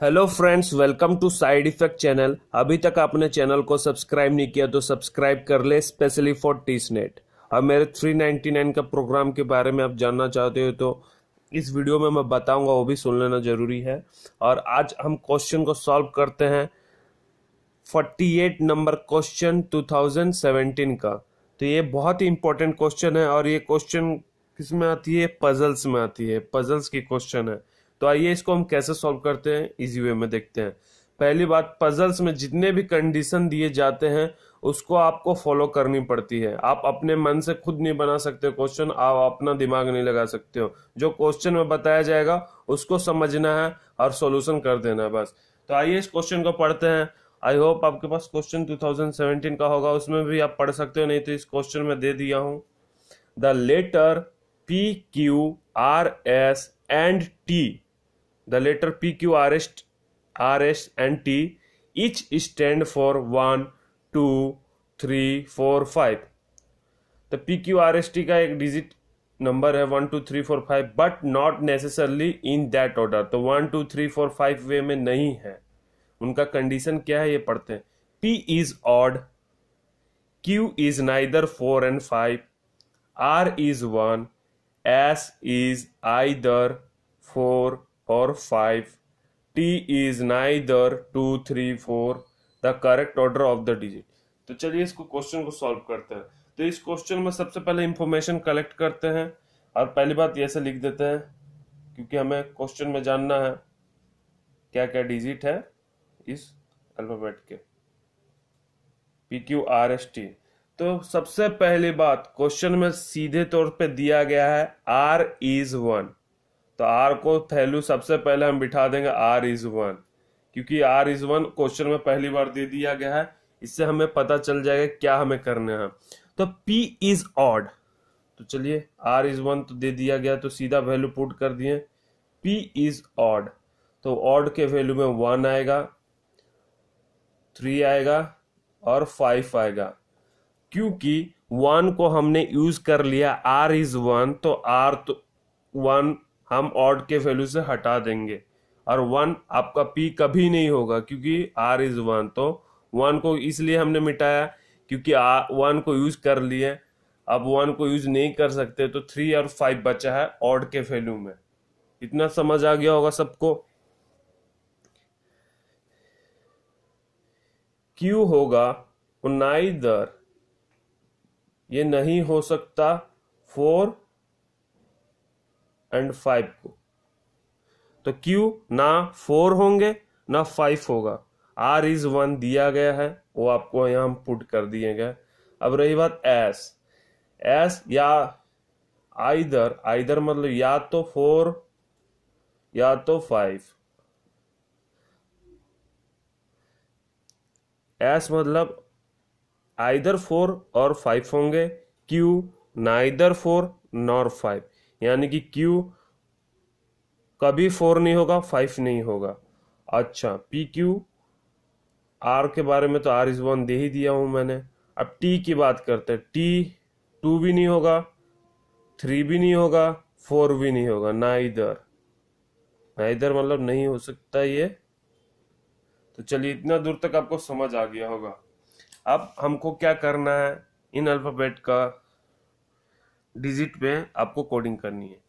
Hello friends, welcome to side effect channel. अभी तक आपने चैनल को सब्सक्राइब नहीं किया तो सब्सक्राइब कर ले, स्पेशली फॉर टीचनेट। और मेरे 399 का प्रोग्राम के बारे में आप जानना चाहते हो तो इस वीडियो में मैं बताऊंगा, वो भी सुन लेना जरूरी है। और आज हम क्वेश्चन को सॉल्व करते हैं 48 नंबर क्वेश्चन 2017 का। तो ये बहुत ही इंपॉर्टेंट क्वेश्चन है और ये क्वेश्चन किस में आती है? पजल्स में आती है। पजल्स की क्वेश्चन है। तो आइए इसको हम कैसे सॉल्व करते हैं, इजी वे में देखते हैं। पहली बात, पजल्स में जितने भी कंडीशन दिए जाते हैं उसको आपको फॉलो करनी पड़ती है। आप अपने मन से खुद नहीं बना सकते क्वेश्चन, आप अपना दिमाग नहीं लगा सकते हो। जो क्वेश्चन में बताया जाएगा उसको समझना है और सॉल्यूशन कर देना है, बस। तो आइए इस क्वेश्चन को पढ़ते हैं। आई होप आपके पास क्वेश्चन 2017 का होगा, उसमें भी आप पढ़ सकते हो, नहीं तो इस क्वेश्चन में दे दिया हूं। The letter P Q R S and T, the letter P Q R S and T each stand for 1 2 3 4 5। तो P Q R S T का एक डिजिट नंबर है 1 2 3 4 5, but not necessarily in that order. तो 1 2 3 4 5 वे में नहीं है। उनका condition क्या है ये पढ़ते हैं। P is odd, Q is neither 4 and 5, R is 1, S is either 4 or 5, T is neither 2 3 4, the correct order of the digit। तो चलिए इसको क्वेश्चन को सॉल्व करते हैं। तो इस क्वेश्चन में सबसे पहले इंफॉर्मेशन कलेक्ट करते हैं और पहली बात ऐसे लिख देते हैं, क्योंकि हमें क्वेश्चन में जानना है क्या क्या डिजिट है इस अल्फाबेट के PQRST। तो सबसे पहली बात, क्वेश्चन में सीधे तौर पे दिया गया है R is 1। तो R को वैल्यू सबसे पहले हम बिठा देंगे R is 1, क्योंकि R is 1 क्वेश्चन में पहली बार दे दिया गया है। इससे हमें पता चल जाएगा क्या हमें करना है। तो P is odd, तो चलिए R is 1 तो दे दिया गया, तो सीधा वैल्यू पुट कर दिए। P is odd, तो odd के वैल्यू में 1 आएगा, 3 आएगा और 5 आएगा। क्योंकि 1 को हमने यूज कर लिया, R is 1, तो R तो 1 हम ऑड के वैल्यू से हटा देंगे और 1 आपका P कभी नहीं होगा, क्योंकि R is 1। तो 1 को इसलिए हमने मिटाया क्योंकि 1 को यूज कर लिए। अब 1 को यूज नहीं कर सकते, तो 3 और 5 बचा है ऑड के वैल्यू में। इतना समझ आ गया होगा सबको। Q होगा नाइदर, ये नहीं हो सकता 4 and 5 को। तो Q ना 4 होंगे ना 5 होगा। R is 1 दिया गया है, वो आपको यहां हम पुट कर दिए गए। अब रही बात S या आइदर मतलब या तो 4 या तो 5। S मतलब आइदर 4 और 5 होंगे। Q नाइदर 4 नॉर 5, यानी कि Q कभी 4 नहीं होगा, 5 नहीं होगा। अच्छा, PQ R के बारे में तो R is 1 दे ही दिया हूं मैंने। अब T की बात करते हैं। T 2 भी नहीं होगा, 3 भी नहीं होगा, 4 भी नहीं होगा। नाइदर मतलब नहीं हो सकता ये। तो चलिए इतना दूर तक आपको समझ आ गया होगा। अब हमको क्या करना है, इन अल्फाबेट का डिजिट पे आपको कोडिंग करनी है।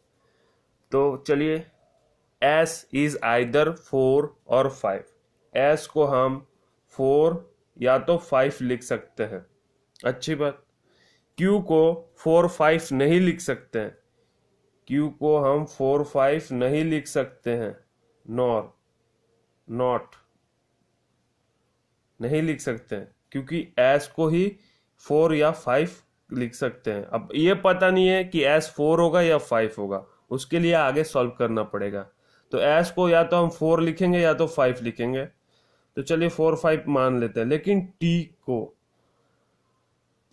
तो चलिए, S इज आइदर 4 और 5। S को हम 4 या तो 5 लिख सकते हैं, अच्छी बात। Q को 4 5 नहीं लिख सकते हैं। Q को हम 4 5 नहीं लिख सकते हैं, नॉट नहीं लिख सकते हैं, क्योंकि S को ही 4 या 5 लिख सकते हैं। अब ये पता नहीं है कि S 4 होगा या 5 होगा, उसके लिए आगे सॉल्व करना पड़ेगा। तो S को या तो हम 4 लिखेंगे या तो 5 लिखेंगे। तो चलिए 4 5 मान लेते हैं। लेकिन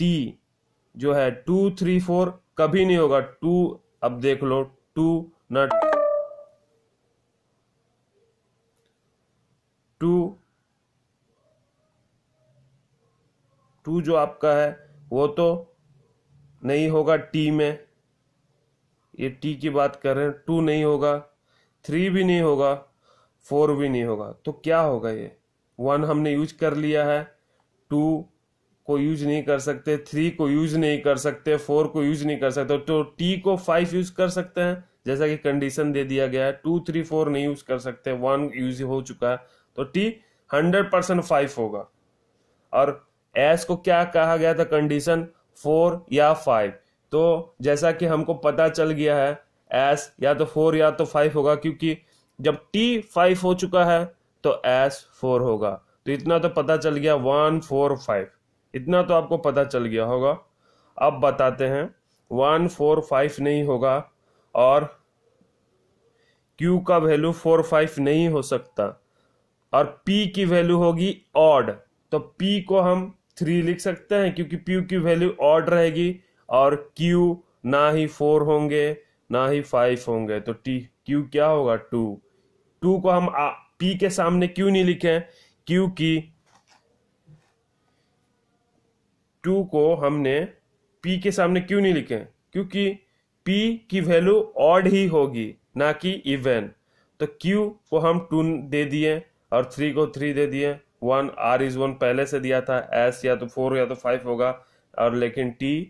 T जो है 2 3 4 कभी नहीं होगा। 2, अब देख लो, 2 ना 2 जो आपका है वो तो नहीं होगा T में, ये T की बात कर रहे हैं। 2 नहीं होगा, 3 भी नहीं होगा, 4 भी नहीं होगा, तो क्या होगा ये? 1 हमने यूज कर लिया है, 2 को यूज नहीं कर सकते, 3 को यूज नहीं कर सकते, 4 को यूज नहीं कर सकते, तो टी को 5 यूज कर सकते हैं, जैसा कि कंडीशन दे दिया गया है। 2 3 4 नहीं यूज कर सकते, 1 यूज हो चुका है, तो टी 100% 5 होगा। और एस को क्या कहा गया था कंडीशन? 4 या 5। तो जैसा कि हमको पता चल गया है एस या तो 4 या तो 5 होगा, क्योंकि जब टी 5 हो चुका है तो एस 4 होगा। तो इतना तो पता चल गया, 1 4 5, इतना तो आपको पता चल गया होगा। अब बताते हैं 1 4 5 नहीं होगा, और Q का वैल्यू 4 5 नहीं हो सकता, और P की वैल्यू होगी ऑड, तो P को हम 3 लिख सकते हैं क्योंकि P की वैल्यू ऑड रहेगी, और Q ना ही 4 होंगे ना ही 5 होंगे, तो Q क्या होगा? 2। 2 को हम P के सामने क्यों नहीं लिखे? क्योंकि 2 को हमने P के सामने क्यों नहीं लिखे? क्योंकि P की वैल्यू ऑड ही होगी, ना कि इवन। तो Q को हम 2 दे दिए और 3 को 3 दे दिए। 1 R is 1 पहले से दिया था, S या तो 4 या तो 5 होगा, और लेकिन T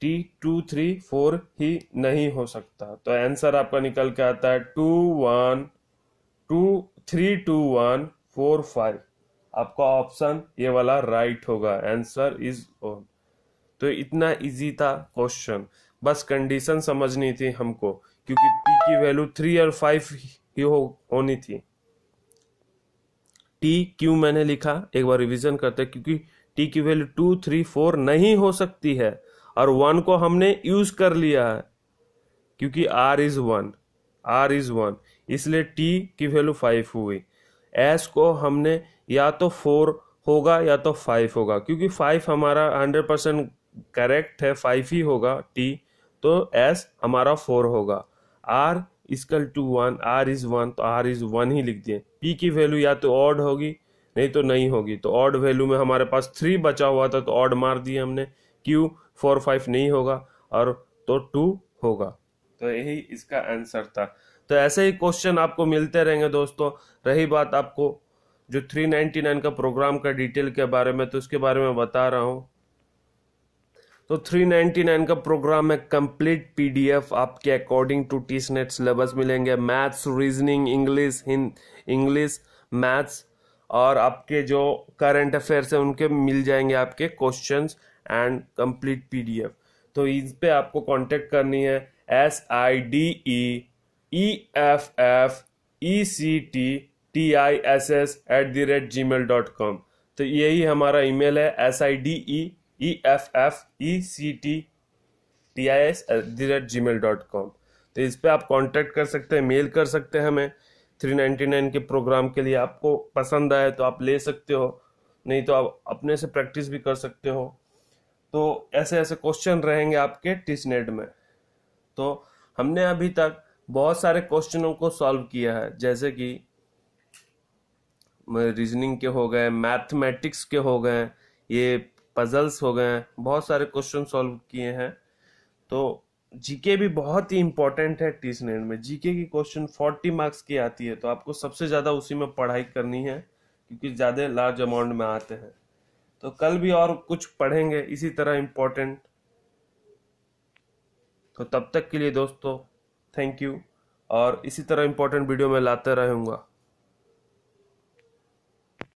2 3 4 ही नहीं हो सकता। तो आंसर आपका निकल के आता है 2 1 2 3 2 1 4 5। आपका ऑप्शन ये वाला राइट होगा, आंसर इज ऑन। तो इतना इजी था क्वेश्चन, बस कंडीशन समझनी थी हमको, क्योंकि P की वैल्यू 3 और 5 ही होनी थी। T क्यों मैंने लिखा, एक बार रिवीजन करते हैं, क्योंकि T की वैल्यू 2 3 4 नहीं हो सकती है, और 1 को हमने यूज कर लिया है क्योंकि R is 1, इसलिए T की वैल्यू 5 हुई। S को हमने या तो 4 होगा या तो 5 होगा, क्योंकि 5 हमारा 100% करेक्ट है, 5 ही होगा T, तो S हमारा 4 होगा। R equal to 1, R is 1, तो R is 1 ही लिख दिए। P की वैल्यू या तो ऑड होगी नहीं तो नहीं होगी, तो ऑड वैल्यू में हमारे पास 3 बचा हुआ था, तो ऑड मार दिए हमने। Q 4 5 नहीं होगा, और तो 2 होगा। तो यही इसका आंसर था। तो ऐसे ही क्वेश्चन आपको मिलते रहेंगे दोस्तों। रही बात आपको जो 399 का प्रोग्राम का डिटेल के बारे में, तो उसके बारे में बता रहा हूं। तो 399 का प्रोग्राम में कंप्लीट पीडीएफ आपके अकॉर्डिंग टू टीचनेट सिलेबस मिलेंगे। मैथ्स, रीजनिंग, इंग्लिश, मैथ्स, और आपके जो करंट अफेयर्स है उनके मिल जाएंगे आपके क्वेश्चंस एंड कंप्लीट पीडीएफ। तो इस पे आपको कांटेक्ट करनी है SIDEEFFECTTISS@gmail.com। तो यही हमारा ईमेल है, SIDEEFFECTTIS@gmail.com। तो इस पे आप कांटेक्ट कर सकते हैं, मेल कर सकते हैं हमें। 399 के प्रोग्राम के लिए आपको पसंद आए तो आप ले सकते हो, नहीं तो आप अपने से प्रैक्टिस भी कर सकते हो। तो ऐसे ऐसे क्वेश्चन रहेंगे आपके टीचनेट में। तो हमने अभी तक बहुत सारे क्वेश्चनों को सॉल्व किया है, जैसे कि रीजनिंग के हो गए, मैथमेटिक्स के हो गए, ये पजल्स हो गए, बहुत सारे क्वेश्चन सॉल्व किए हैं। तो जीके भी बहुत ही इंपॉर्टेंट है टीचनेट में। जीके की क्वेश्चन 40 मार्क्स की आती है, तो आपको सबसे ज्यादा उसी में पढ़ाई करनी है, क्योंकि ज्यादा लार्ज अमाउंट में आते हैं। तो कल भी और कुछ पढ़ेंगे इसी तरह इंपॉर्टेंट। तो तब तक के लिए दोस्तों थैंक यू, और इसी तरह इंपॉर्टेंट वीडियो में लाते रहूंगा।